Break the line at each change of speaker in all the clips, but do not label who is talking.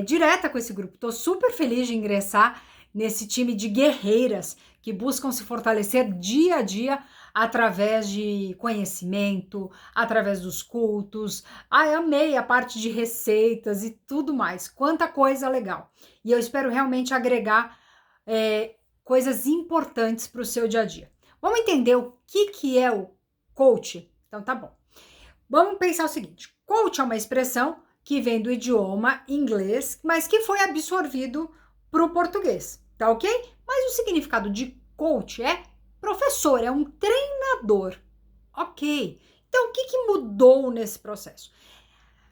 direta com esse grupo. Estou super feliz de ingressar nesse time de guerreiras que buscam se fortalecer dia a dia através de conhecimento, através dos cultos. Eu amei a parte de receitas e tudo mais. Quanta coisa legal. E eu espero realmente agregar coisas importantes para o seu dia a dia. Vamos entender o que é o coach? Então tá bom. Vamos pensar o seguinte: coach é uma expressão que vem do idioma inglês, mas que foi absorvido para o português, tá ok? Mas o significado de coach é professor, é um treinador, ok? Então, o que mudou nesse processo?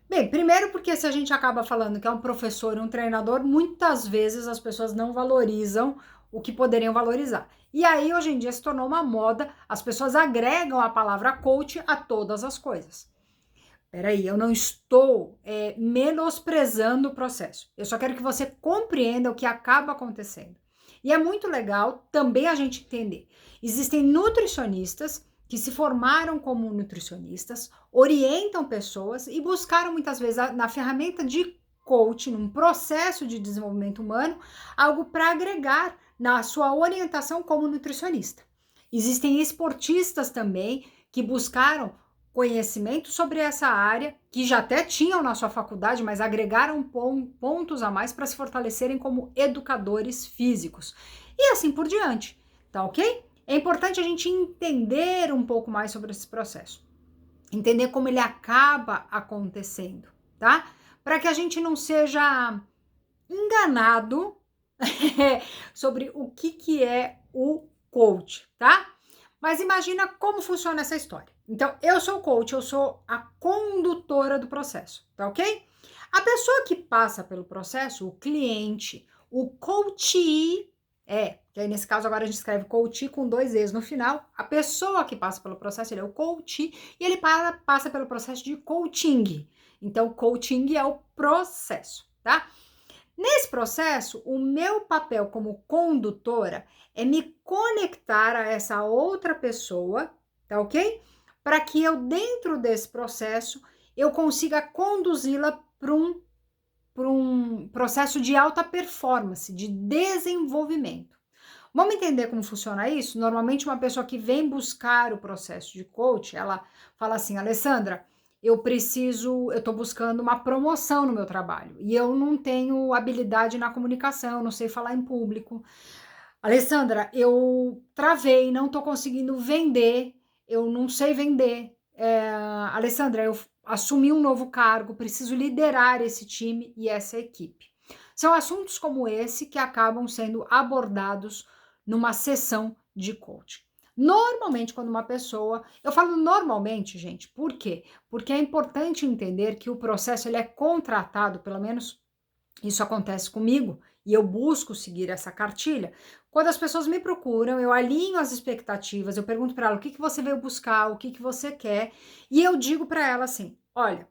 Bem, primeiro porque se a gente acaba falando que é um professor e um treinador, muitas vezes as pessoas não valorizam o que poderiam valorizar. E aí, hoje em dia, se tornou uma moda, as pessoas agregam a palavra coach a todas as coisas. Peraí, eu não estou menosprezando o processo. Eu só quero que você compreenda o que acaba acontecendo. E é muito legal também a gente entender. Existem nutricionistas que se formaram como nutricionistas, orientam pessoas e buscaram muitas vezes na ferramenta de coaching, num processo de desenvolvimento humano, algo para agregar na sua orientação como nutricionista. Existem esportistas também que buscaram conhecimento sobre essa área, que já até tinham na sua faculdade, mas agregaram pontos a mais para se fortalecerem como educadores físicos. E assim por diante, tá ok? É importante a gente entender um pouco mais sobre esse processo, entender como ele acaba acontecendo, tá? Para que a gente não seja enganado sobre o que é o coach, tá? Mas imagina como funciona essa história. Então, eu sou o coach, eu sou a condutora do processo, tá ok? A pessoa que passa pelo processo, o cliente, o coachee, que aí nesse caso agora a gente escreve coachee com 2 E's no final. A pessoa que passa pelo processo, ele é o coachee, e ele passa pelo processo de coaching. Então, coaching é o processo, tá? Nesse processo, o meu papel como condutora é me conectar a essa outra pessoa, tá ok? Para que eu, dentro desse processo, eu consiga conduzi-la para um processo de alta performance, de desenvolvimento. Vamos entender como funciona isso? Normalmente, uma pessoa que vem buscar o processo de coach, ela fala assim: Alessandra, eu estou buscando uma promoção no meu trabalho e eu não tenho habilidade na comunicação, não sei falar em público. Alessandra, eu travei, não estou conseguindo vender, eu não sei vender. Alessandra, eu assumi um novo cargo, preciso liderar esse time e essa equipe. São assuntos como esse que acabam sendo abordados numa sessão de coaching. Normalmente, quando uma pessoa... Eu falo normalmente, gente, por quê? Porque é importante entender que o processo ele é contratado, pelo menos isso acontece comigo, e eu busco seguir essa cartilha. Quando as pessoas me procuram, eu alinho as expectativas, eu pergunto para ela o que você veio buscar, o que você quer, e eu digo para ela assim: olha,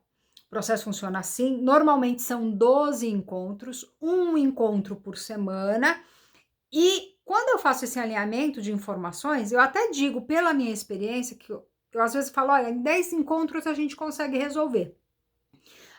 o processo funciona assim, normalmente são 12 encontros, um encontro por semana, e quando eu faço esse alinhamento de informações, eu até digo, pela minha experiência, que eu às vezes falo: olha, em 10 encontros a gente consegue resolver.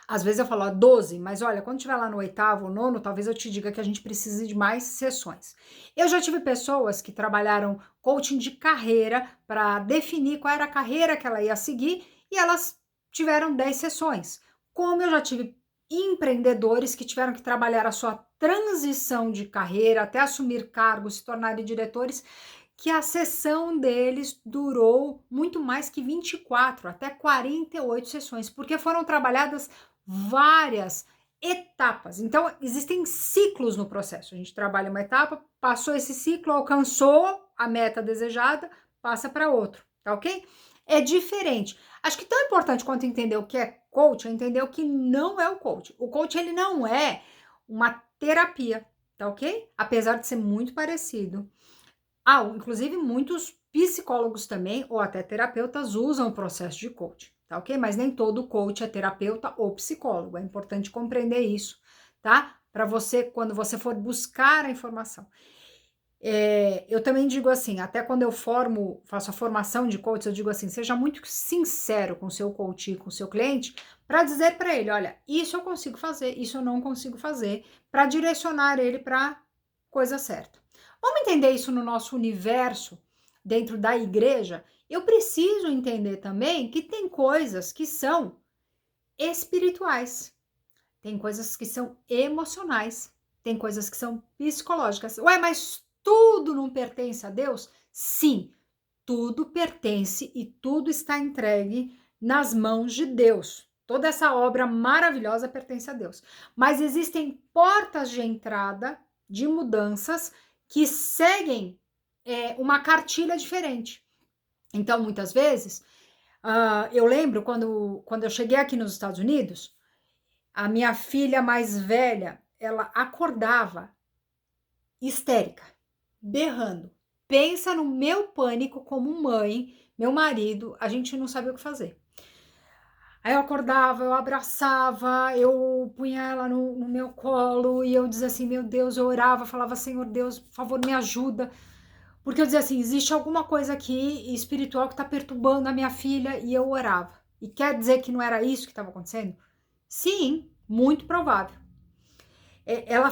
Às vezes eu falo 12, mas olha, quando estiver lá no 8º ou 9º, talvez eu te diga que a gente precise de mais sessões. Eu já tive pessoas que trabalharam coaching de carreira para definir qual era a carreira que ela ia seguir e elas tiveram 10 sessões. Como eu já tive empreendedores que tiveram que trabalhar a sua transição de carreira até assumir cargos, se tornarem diretores, que a sessão deles durou muito mais que 24, até 48 sessões, porque foram trabalhadas várias etapas. Então, existem ciclos no processo. A gente trabalha uma etapa, passou esse ciclo, alcançou a meta desejada, passa para outro, tá ok? É diferente. Acho que tão importante quanto entender o que é coach é entender o que não é o coach. O coach, ele não é uma terapia, tá ok? Apesar de ser muito parecido. Inclusive muitos psicólogos também, ou até terapeutas, usam o processo de coaching, tá ok? Mas nem todo coach é terapeuta ou psicólogo, é importante compreender isso, tá? Para você, quando você for buscar a informação. Eu também digo assim, até quando eu faço a formação de coach, eu digo assim, seja muito sincero com o seu coach, com o seu cliente, para dizer para ele, olha, isso eu consigo fazer, isso eu não consigo fazer, para direcionar ele para a coisa certa. Vamos entender isso no nosso universo, dentro da igreja? Eu preciso entender também que tem coisas que são espirituais, tem coisas que são emocionais, tem coisas que são psicológicas. Ué, mas tudo não pertence a Deus? Sim, tudo pertence e tudo está entregue nas mãos de Deus. Toda essa obra maravilhosa pertence a Deus. Mas existem portas de entrada de mudanças que seguem uma cartilha diferente. Então, muitas vezes, eu lembro quando eu cheguei aqui nos Estados Unidos, a minha filha mais velha, ela acordava histérica, berrando. Pensa no meu pânico como mãe, meu marido, a gente não sabia o que fazer. Aí eu acordava, eu abraçava, eu punha ela no meu colo e eu dizia assim, meu Deus, eu orava, falava, Senhor Deus, por favor, me ajuda. Porque eu dizia assim, existe alguma coisa aqui espiritual que está perturbando a minha filha e eu orava. E quer dizer que não era isso que estava acontecendo? Sim, muito provável. Ela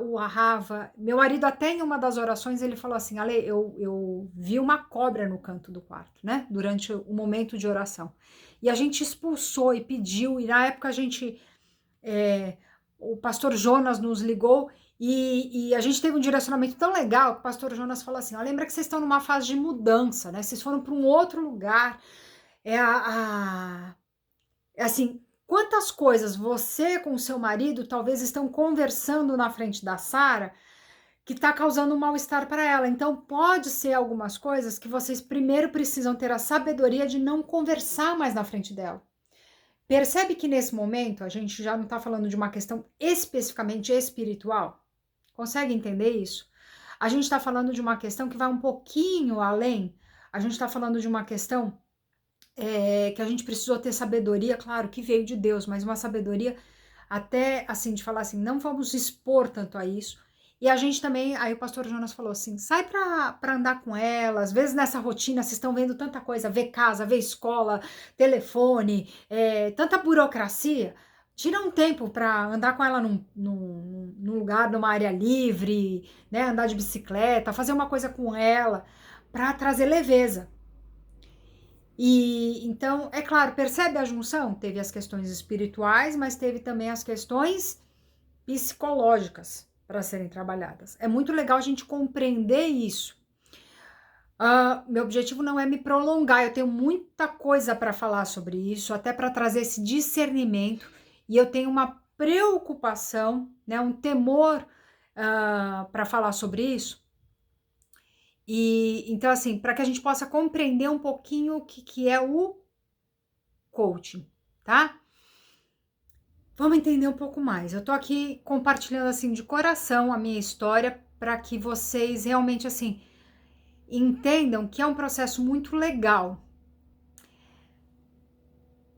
urrava. Meu marido até em uma das orações ele falou assim, Ale, eu vi uma cobra no canto do quarto, né? Durante o momento de oração. E a gente expulsou e pediu, e na época o pastor Jonas nos ligou e a gente teve um direcionamento tão legal que o pastor Jonas falou assim, lembra que vocês estão numa fase de mudança, né? Vocês foram para um outro lugar. Assim, quantas coisas você com seu marido talvez estão conversando na frente da Sara que está causando um mal-estar para ela. Então, pode ser algumas coisas que vocês primeiro precisam ter a sabedoria de não conversar mais na frente dela. Percebe que nesse momento a gente já não está falando de uma questão especificamente espiritual? Consegue entender isso? A gente está falando de uma questão que vai um pouquinho além. A gente está falando de uma questão que a gente precisou ter sabedoria, claro, que veio de Deus, mas uma sabedoria até assim, de falar assim, não vamos expor tanto a isso. E a gente também, aí o pastor Jonas falou assim, sai para andar com ela, às vezes nessa rotina vocês estão vendo tanta coisa, vê casa, vê escola, telefone, tanta burocracia, tira um tempo para andar com ela num lugar, numa área livre, né, andar de bicicleta, fazer uma coisa com ela, para trazer leveza. E então, é claro, percebe a junção? Teve as questões espirituais, mas teve também as questões psicológicas para serem trabalhadas. É muito legal a gente compreender isso. Meu objetivo não é me prolongar, eu tenho muita coisa para falar sobre isso, até para trazer esse discernimento, e eu tenho uma preocupação, né, um temor para falar sobre isso. E então, assim, para que a gente possa compreender um pouquinho o que é o coaching, tá? Vamos entender um pouco mais. Eu tô aqui compartilhando assim de coração a minha história para que vocês realmente assim entendam que é um processo muito legal.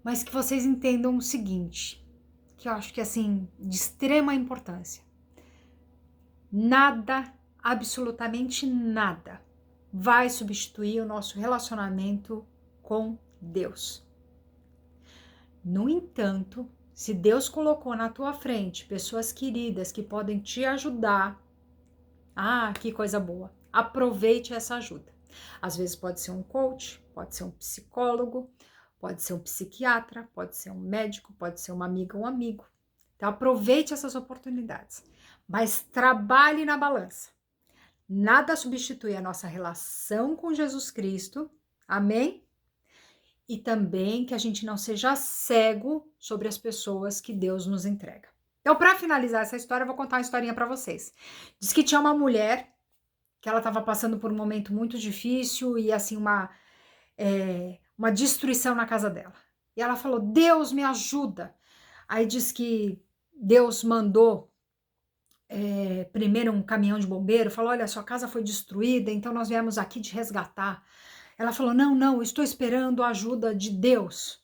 Mas que vocês entendam o seguinte, que eu acho que assim de extrema importância. Nada, absolutamente nada vai substituir o nosso relacionamento com Deus. No entanto, se Deus colocou na tua frente pessoas queridas que podem te ajudar, que coisa boa. Aproveite essa ajuda. Às vezes pode ser um coach, pode ser um psicólogo, pode ser um psiquiatra, pode ser um médico, pode ser uma amiga ou um amigo. Então aproveite essas oportunidades, mas trabalhe na balança. Nada substitui a nossa relação com Jesus Cristo, amém? E também que a gente não seja cego sobre as pessoas que Deus nos entrega. Então, para finalizar essa história, eu vou contar uma historinha para vocês. Diz que tinha uma mulher que ela estava passando por um momento muito difícil e assim uma destruição na casa dela. E ela falou: Deus me ajuda. Aí diz que Deus mandou primeiro um caminhão de bombeiro, falou: olha, sua casa foi destruída, então nós viemos aqui te resgatar. Ela falou: não, estou esperando a ajuda de Deus.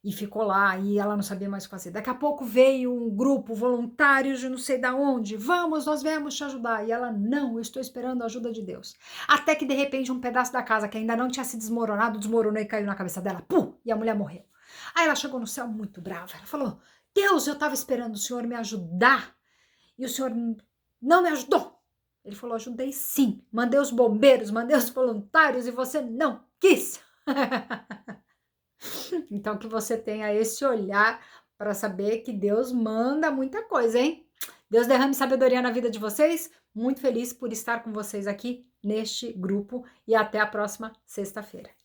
E ficou lá, e ela não sabia mais o que fazer. Daqui a pouco veio um grupo, voluntários de não sei da onde. Vamos, nós viemos te ajudar. E ela, não, eu estou esperando a ajuda de Deus. Até que, de repente, um pedaço da casa que ainda não tinha se desmoronado, desmoronou e caiu na cabeça dela. Pum! E a mulher morreu. Aí ela chegou no céu muito brava. Ela falou, Deus, eu estava esperando o Senhor me ajudar. E o Senhor não me ajudou. Ele falou, ajudei sim. Mandei os bombeiros, mandei os voluntários e você não quis. Então, que você tenha esse olhar para saber que Deus manda muita coisa, hein? Deus derrame sabedoria na vida de vocês. Muito feliz por estar com vocês aqui neste grupo e até a próxima sexta-feira.